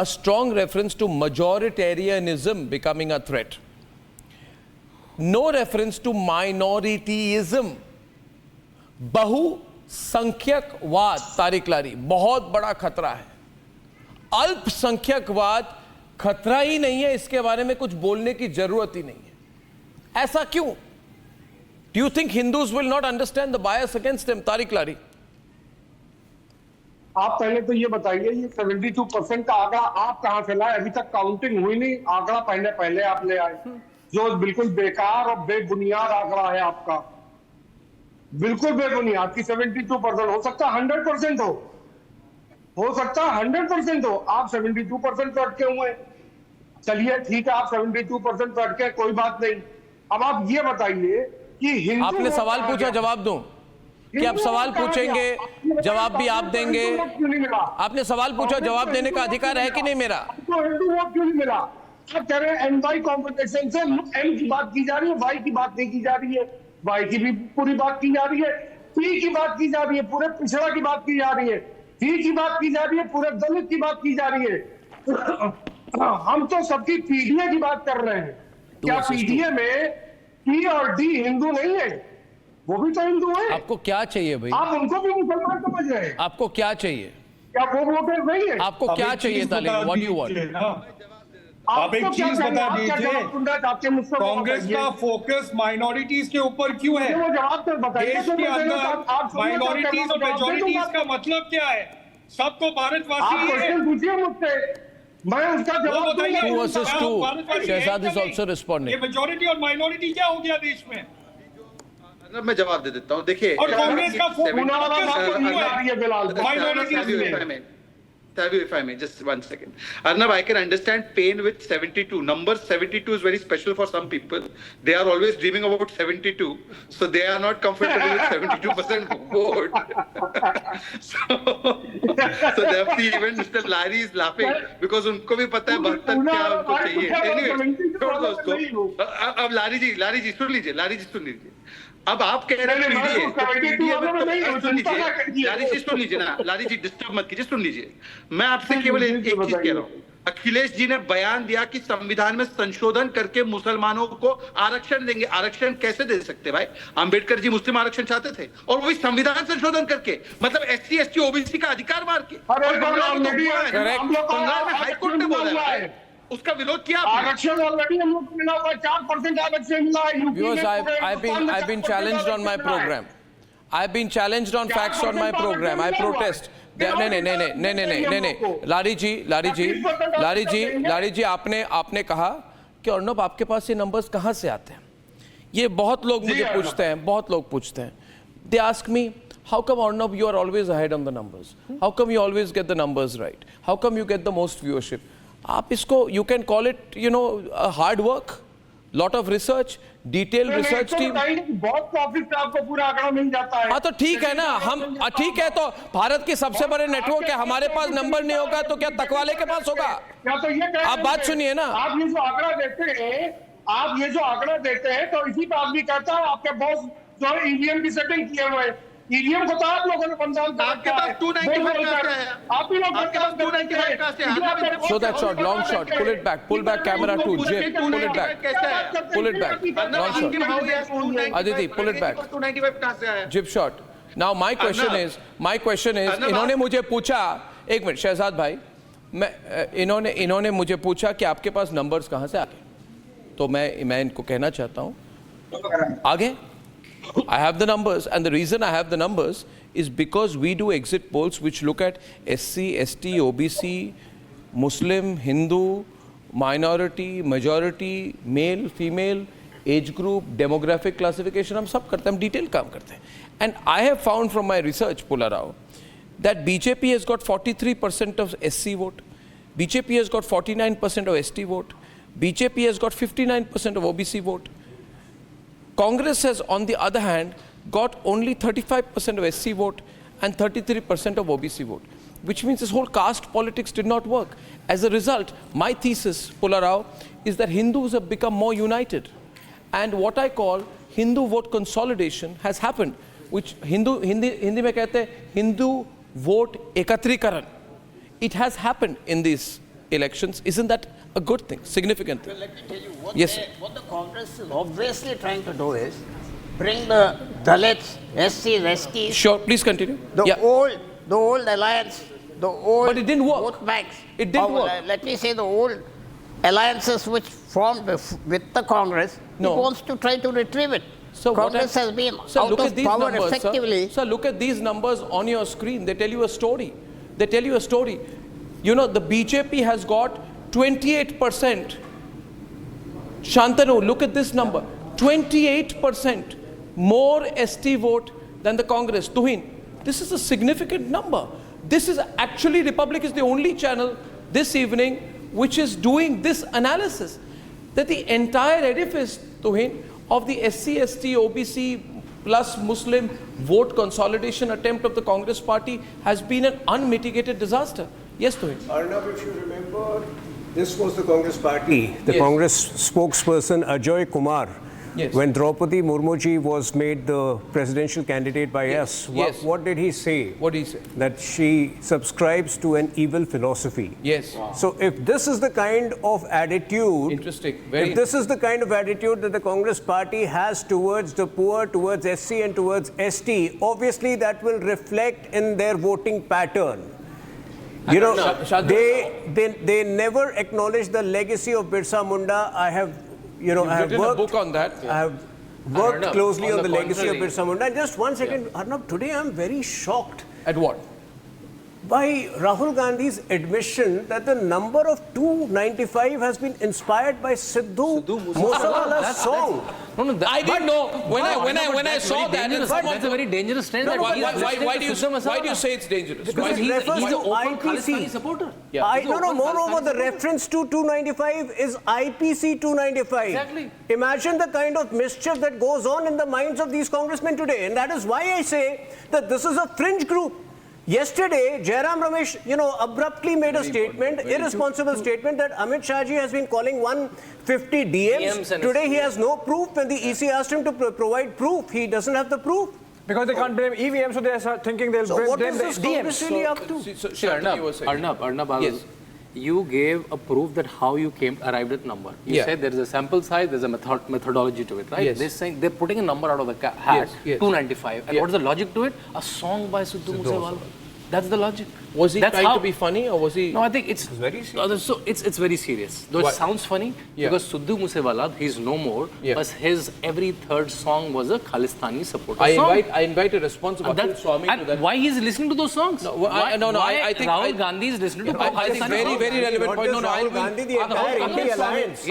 a strong reference to majoritarianism becoming a threat. No reference to minorityism. बहुसंख्यकवाद Tariq लारी बहुत बड़ा खतरा है. अल्पसंख्यकवाद खतरा ही नहीं है, इसके बारे में कुछ बोलने की जरूरत ही नहीं है. ऐसा क्यों? Do you think Hindus will not understand the bias against them? Tariq लारी, आप पहले तो ये बताइए, ये 72% का आंकड़ा आप कहां से लाए? अभी तक काउंटिंग हुई नहीं, आंकड़ा पहले आप ले आए, जो बिल्कुल बेकार और बेबुनियाद आंकड़ा है आपका, बिल्कुल बेबुनियाद की 72%. हो सकता है 100% हो सकता है 100% हो. आप 72% पे अटके हुए हैं. चलिए ठीक है, आप 72% पे अटके, कोई बात नहीं. अब आप ये बताइए कि हिंदू, आपने सवाल पूछा, जवाब दूं कि आप सवाल पूछेंगे, जवाब भी आप देंगे. आपने सवाल पूछा, जवाब देने का अधिकार है कि नहीं मेरा? आपको हिंदू वोट क्यों नहीं मिला? आप कह रहे हैं एन वाई कॉम्पिटिशन से एम की बात की जा रही है, वाई की बात नहीं की जा रही है. वाई की भी पूरी बात की जा रही है, पी की बात की जा रही है, पूरे पिछड़ा की बात की जा रही है, टी की बात की जा रही है, पूरे दलित की बात की जा रही है. हम तो सबकी पीडीए की बात कर रहे हैं. क्या पीडीए में पी और डी हिंदू नहीं है? वो भी तो हिंदू है. आपको क्या चाहिए भाई? आप उनको भी मुसलमान समझ रहे हैं. आपको क्या चाहिए? क्या वो वोटर नहीं है? आपको क्या चाहिए तालिम? What do you want? आप एक चीज बता दीजिए, कांग्रेस का फोकस माइनॉरिटीज के ऊपर क्यों है? वो जवाब तो बताइए. देश के अंदर माइनॉरिटीज और मेजॉरिटीज का मतलब क्या है? सबको भारतवासी आप क्वेश्चन पूछिए मुझसे, मैं उसका जवाब बताइए. 2 versus 2. Shahzad is also responding. ये मेजॉरिटी और माइनॉरिटी क्या हो गया देश में? मैं जवाब दे देता हूँ. देखिए, और कांग्रेस का focus minority. if I may, just 1 second. Arnab, I can understand pain with 72. Number 72 is very special for some people. They are always dreaming about 72. So they are not comfortable with 72% vote. so therefore even Mr. Larry is laughing because उनको भी पता है 72 क्या उनको चाहिए. Anyway, छोड़ दो उसको. अब लारी जी सुन लीजिए. अब आप कह रहे हैं लारी जी डिस्टर्ब मत कीजिए, सुन लीजिए. मैं आपसे केवल एक चीज कह रहा हूँ. अखिलेश जी ने बयान दिया कि संविधान में संशोधन करके मुसलमानों को आरक्षण देंगे. आरक्षण कैसे दे सकते भाई? अंबेडकर जी मुस्लिम आरक्षण चाहते थे और वही संविधान संशोधन करके, मतलब SC ST OBC का अधिकार मार के. बंगाल में हाईकोर्ट ने बोला है, उसका विरोध किया. आरक्षण ऑलरेडी हम लोग को मिला हुआ है. 4% आरक्षण मिला है. Viewers, I've been challenged on my program. I've been challenged on facts on my program. I protest. नहीं. लारी जी, आपने कहा कि अर्नब आपके पास ये नंबर्स कहाँ से आते हैं? ये बहुत लोग मुझे पूछते हैं. They ask me, how come Arnab you are always ahead on the numbers? How come you always get the numbers right? How come you get the most viewership? आप इसको, you can call it, hard work, lot of research, detailed research team. बहुत profit से आपको पूरा आंकड़ा मिल जाता है. हाँ तो ठीक है ना, हम ठीक है, तो भारत की सबसे बड़े नेटवर्क है, हमारे पास नंबर नहीं होगा तो क्या तकवाले के पास होगा? क्या तो ये आप बात सुनिए ना. आप ये जो आंकड़ा देते हैं, तो इसी पर आदमी कहता है आपके बॉस जो ईवीएम की सेटिंग किए हुए हैं. ईवीएम को तो आप लोगों ने पंजाब का आपके पास 295 का है. आप ही लोग आपके पास 295 का है. Show that shot, long shot, pull back camera to Jim, pull it back, long shot. Aditi, pull it back. 295 कहां से आया? Jib shot. Now my question is, इन्होंने मुझे पूछा, एक मिनट शहजाद भाई, इन्होंने मुझे पूछा कि आपके पास नंबर्स कहां से आ गए, तो मैं इनको कहना चाहता हूं आगे. I have the numbers, and the reason I have the numbers is because we do exit polls which look at SC, ST, OBC, Muslim, Hindu, minority, majority, male, female, age group, demographic classification. हम सब करते हैं, हम detailed काम करते हैं. And I have found from my research, Pularao, that BJP has got 43% of SC vote, BJP has got 49% of ST vote, BJP has got 59% of OBC vote. Congress has, on the other hand, got only 35% of SC vote and 33% of OBC vote, which means this whole caste politics did not work. As a result, my thesis, Pularao, is that Hindus have become more united. And what I call Hindu vote consolidation has happened, which Hindi में कहते हैं Hindu vote ekatrikaran. It has happened in this elections, isn't that a good thing, significant thing? Let me tell you Yes, sir. what the Congress is obviously trying to do is bring the Dalits, SCs, STs, Sure, please continue. the Yeah. old alliance, the old But it didn't work. vote banks. It didn't work. Let me say the old alliances which formed with the Congress. No. He wants to try to retrieve it. So what Congress I'm- has been Sir, out look of at these power numbers, effectively. Sir, look at these numbers on your screen. They tell you a story. They tell you a story. You know, the BJP has got 28%. Shantanu, look at this number. 28% more ST vote than the Congress. Tuhin, this is a significant number. This is actually, Republic is the only channel this evening which is doing this analysis. That the entire edifice, Tuhin, of the SC, ST, OBC plus Muslim vote consolidation attempt of the Congress party has been an unmitigated disaster. Yes, Tuhin. Arnab, if you remember, this was the Congress party, the Yes. Congress spokesperson Ajoy Kumar. Yes. When Draupadi Murmuji was made the presidential candidate by us, Yes. what did he say? What do you say? That she subscribes to an evil philosophy. Yes. So if this is the kind of attitude, Interesting. Very if this is the kind of attitude that the Congress party has towards the poor, towards SC and towards ST, obviously that will reflect in their voting pattern. You know, Shantanu- they never acknowledge the legacy of Birsa Munda. I have You've written a book on that. I have worked Arnab, closely on on the the legacy of contrary- Birsa Munda. And just one second, Arnab, today I'm very shocked At what? by Rahul Gandhi's admission that the number of 295 has been inspired by Sidhu Moosewala's song. I didn't know when I saw that. And someone, That's a very dangerous trend. No, that but he is listening why to do you Sidhu Moosewala. say it's dangerous? Because Why it do you- refers He's to an open IPC. Khalistani supporter. Yeah. Moreover, the reference to 295 is IPC 295. Exactly. Imagine the kind of mischief that goes on in the minds of these congressmen today. And that is why I say that this is a fringe group. Yesterday, Jairam Ramesh, abruptly made a statement, irresponsible statement that Amit Shah ji has been calling 150 DMs. and Today, he has no proof. When the EC asked him to provide proof, he doesn't have the proof. Because they can't blame EVM, so they are thinking they'll So blame what blame is the this Congress DMs. really up to? Shantanu, you were saying. Arnab, Yes. you gave a proof that how you arrived at number. You Yeah. said there is a sample size, there's a methodology to it, right? Yes. They're saying they're putting a number out of the hat, Yes, yes. 295. And Yeah. what's the logic to it? A song by Sidhu Moosewala. That's the logic. Was he That's trying how- to be funny or was he? No, I think it's very serious. So it's very serious. Though Why? it sounds funny Yeah. because Sidhu Moosewala, he's no more. Yeah. But his every third song was a Khalistani supporter song. I invite a response of And Akhil Swami to and that. why he's listening to those songs? No, I think Rahul Gandhi is listening to I think Khalistani very, songs? very relevant Not point. just Rahul Gandhi, the entire India alliance.